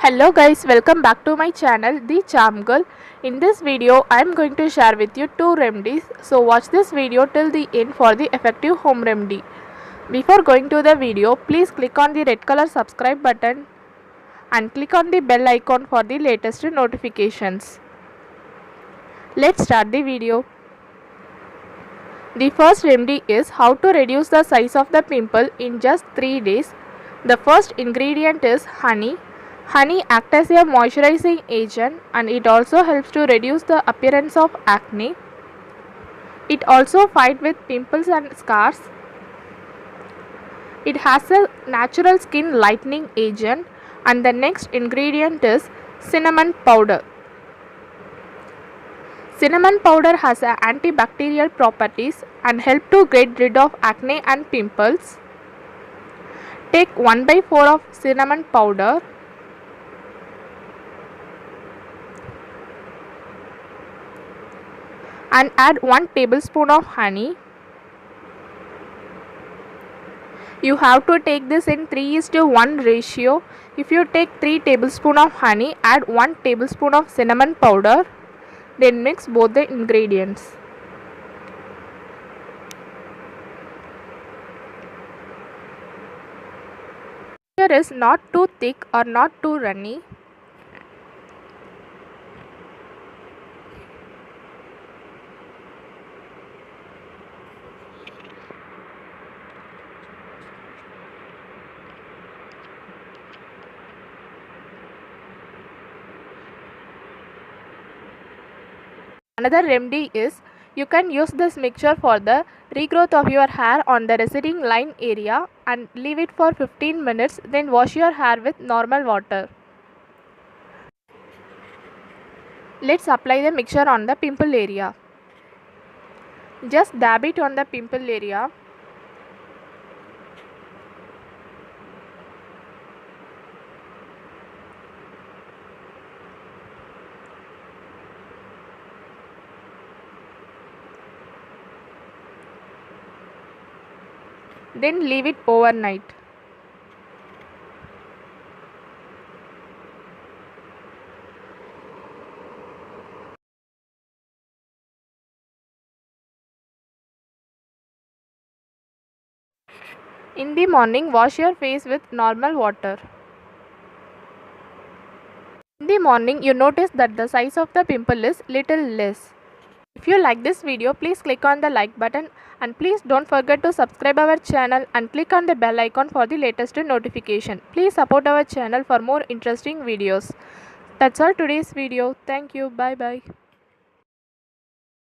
Hello guys, welcome back to my channel The CharmGirl. In this video I am going to share with you two remedies, so watch this video till the end for the effective home remedy. Before going to the video, please click on the red color subscribe button and click on the bell icon for the latest notifications. Let's start the video. The first remedy is how to reduce the size of the pimple in just 3 days. The first ingredient is honey. Honey acts as a moisturizing agent and it also helps to reduce the appearance of acne. It also fights with pimples and scars. It has a natural skin lightening agent, and the next ingredient is cinnamon powder. Cinnamon powder has antibacterial properties and help to get rid of acne and pimples. Take 1/4 of cinnamon powder and add 1 tablespoon of honey. You have to take this in 3:1 ratio. If you take 3 tablespoons of honey, add 1 tablespoon of cinnamon powder, then mix both the ingredients. Here is not too thick or not too runny. Another remedy is you can use this mixture for the regrowth of your hair on the receding line area and leave it for 15 minutes, then wash your hair with normal water. Let's apply the mixture on the pimple area. Just dab it on the pimple area. Then leave it overnight. In the morning, wash your face with normal water. In the morning, you notice that the size of the pimple is little less. If you like this video, please click on the like button and please don't forget to subscribe our channel and click on the bell icon for the latest notification. Please support our channel for more interesting videos. That's all today's video. Thank you. Bye bye.